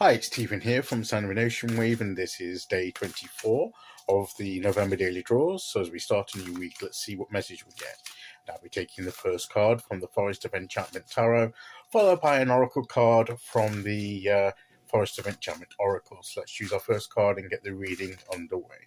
Hi, it's Stephen here from Sound of an Ocean Wave, and this is day 24 of the November Daily Draws. So as we start a new week, let's see what message we get. Now we're taking the first card from the Forest of Enchantment Tarot, followed by an Oracle card from the Forest of Enchantment Oracle. So let's choose our first card and get the reading underway.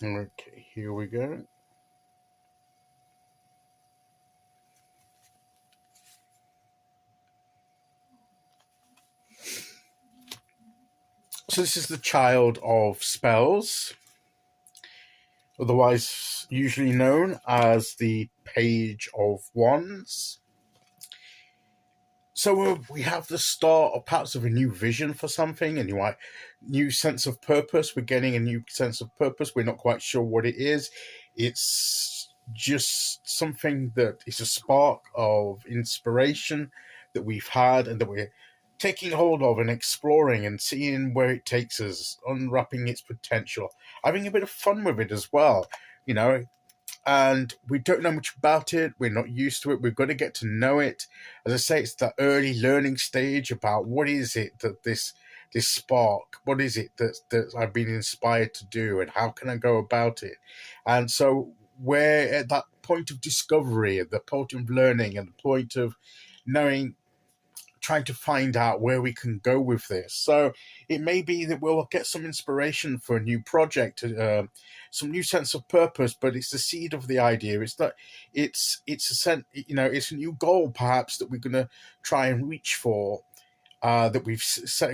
Okay, here we go. So this is the Child of Spells, otherwise usually known as the Page of Wands. So we have the start of perhaps of a new vision for something, a new sense of purpose. We're getting a new sense of purpose. We're not quite sure what it is. It's just something that is a spark of inspiration that we've had and that we're taking hold of and exploring and seeing where it takes us, unwrapping its potential, having a bit of fun with it as well, and we don't know much about it. We're not used to it. We've got to get to know it. As I say, it's that early learning stage about what is it that this spark, what is it that I've been inspired to do, and how can I go about it? And so we're at that point of discovery, at the point of learning, and the point of knowing, trying to find out where we can go with this. So it may be that we'll get some inspiration for a new project, some new sense of purpose, but it's the seed of the idea. It's that it's it's a new goal perhaps that we're going to try and reach for, that we've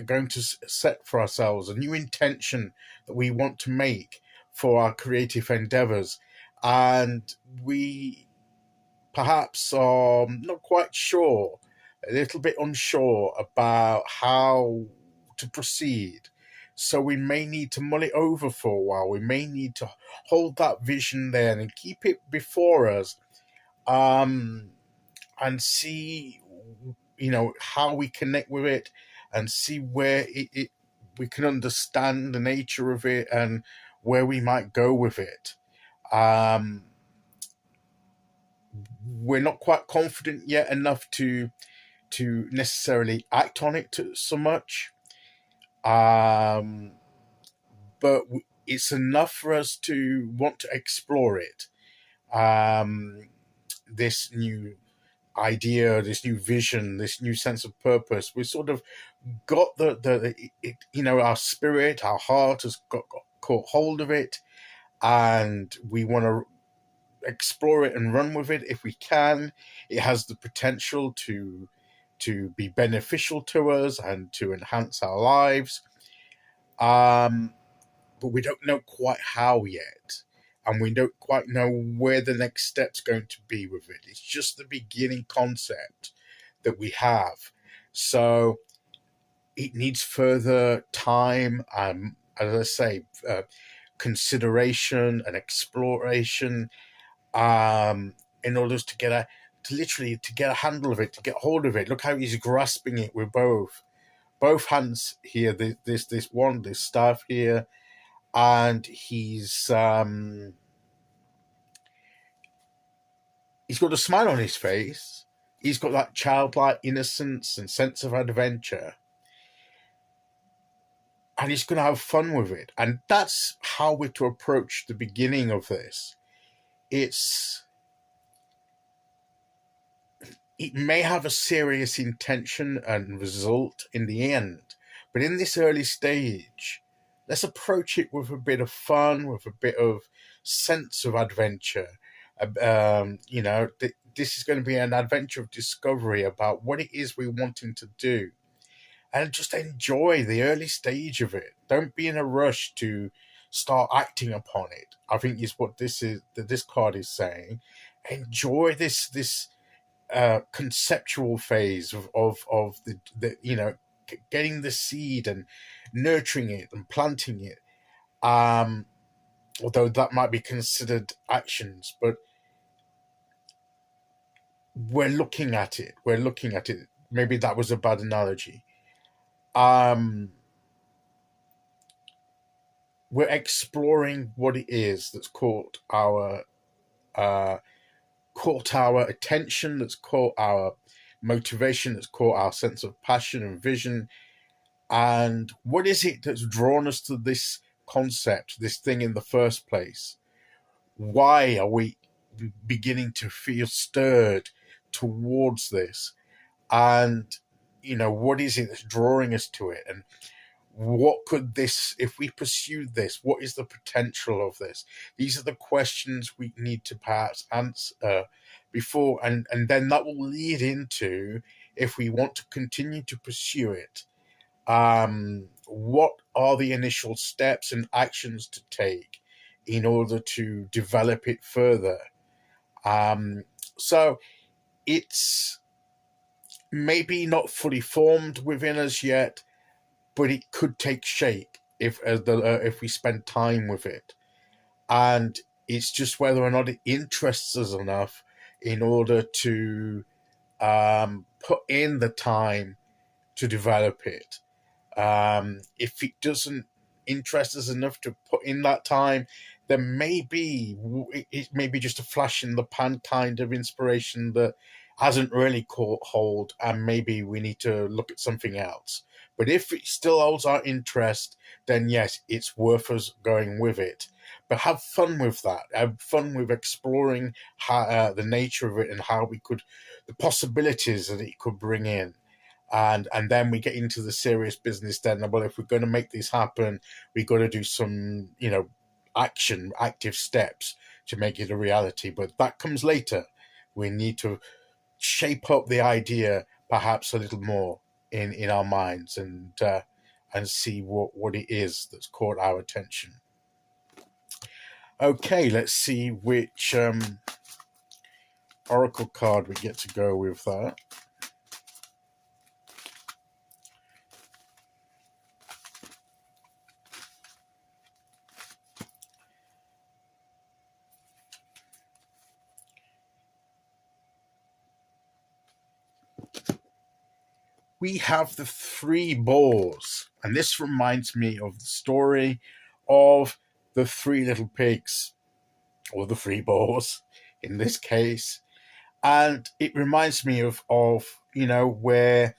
going to set for ourselves, a new intention that we want to make for our creative endeavors, and we perhaps are not quite sure, a little bit unsure about how to proceed. So we may need to mull it over for a while. We may need to hold that vision there and keep it before us, and see, how we connect with it, and see where we can understand the nature of it and where we might go with it. We're not quite confident yet enough to necessarily act on it so much, but it's enough for us to want to explore it. This new idea, this new vision, this new sense of purpose. We sort of got our spirit, our heart has got caught hold of it, and we want to explore it and run with it if we can. It has the potential to be beneficial to us and to enhance our lives, but we don't know quite how yet, and we don't quite know where the next step's going to be with it. It's just the beginning concept that we have, so it needs further time, as I say, consideration and exploration, in order to get a handle of it, to get hold of it. Look how he's grasping it with both hands here. This staff here, and he's got a smile on his face. He's got that childlike innocence and sense of adventure, and he's going to have fun with it. And that's how we're to approach the beginning of this. It may have a serious intention and result in the end, but in this early stage, let's approach it with a bit of fun, with a bit of sense of adventure. This is going to be an adventure of discovery about what it is we're wanting to do, and just enjoy the early stage of it. Don't be in a rush to start acting upon it, I think, is what this card is saying. Enjoy this conceptual phase of the getting the seed and nurturing it and planting it, although that might be considered actions, but we're looking at it. We're looking at it. Maybe that was a bad analogy. We're exploring what it is that's uh, caught our attention, that's caught our motivation, that's caught our sense of passion and vision. And what is it that's drawn us to this concept, this thing in the first place? Why are we beginning to feel stirred towards this? And, what is it that's drawing us to it? And what could this, if we pursued this, what is the potential of this? These are the questions we need to perhaps answer before, and then that will lead into, if we want to continue to pursue it, what are the initial steps and actions to take in order to develop it further? So it's maybe not fully formed within us yet, but it could take shape if we spend time with it. And it's just whether or not it interests us enough in order to put in the time to develop it. If it doesn't interest us enough to put in that time, then maybe it may be just a flash in the pan kind of inspiration that hasn't really caught hold, and maybe we need to look at something else. But if it still holds our interest, then yes, it's worth us going with it. But have fun with that. Have fun with exploring the nature of it and the possibilities that it could bring in. And then we get into the serious business then. Well, if we're going to make this happen, we've got to do some, active steps to make it a reality. But that comes later. We need to shape up the idea perhaps a little more in our minds, and see what it is that's caught our attention. Okay, let's see which oracle card we get to go with that. We have the three boars, and this reminds me of the story of the three little pigs, or the three boars in this case. And it reminds me of where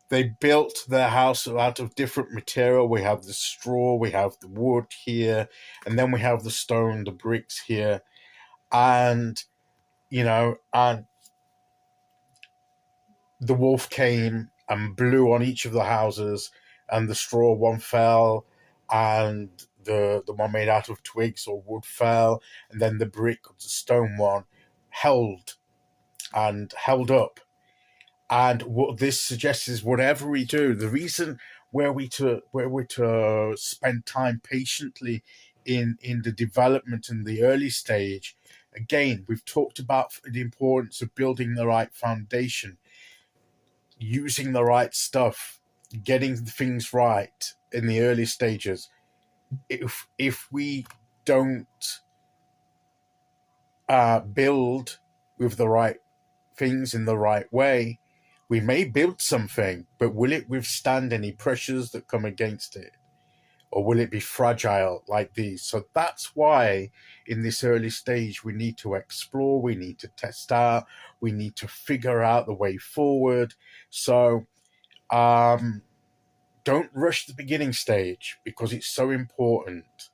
they built their house out of different material. We have the straw, we have the wood here, and then we have the stone, the bricks here. And, and the wolf came and blew on each of the houses, and the straw one fell, and the one made out of twigs or wood fell, and then the brick, the stone one, held up. And what this suggests is, whatever we do, the reason where we're to spend time patiently in the development in the early stage. Again, we've talked about the importance of building the right foundation, using the right stuff, getting things right in the early stages. If we don't build with the right things in the right way, we may build something, but will it withstand any pressures that come against it? Or will it be fragile like these? So that's why in this early stage we need to explore, we need to test out, we need to figure out the way forward. So don't rush the beginning stage, because it's so important.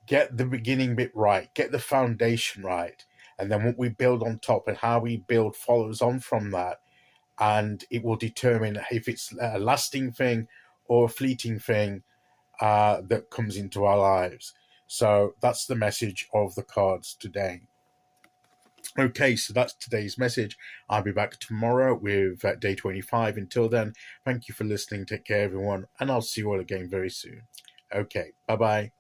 Get the beginning bit right, get the foundation right, and then what we build on top and how we build follows on from that. And it will determine if it's a lasting thing or a fleeting thing that comes into our lives. So that's the message of the cards today. Okay, so that's today's message. I'll be back tomorrow with day 25. Until then, thank you for listening. Take care, everyone, and I'll see you all again very soon. Okay, bye-bye.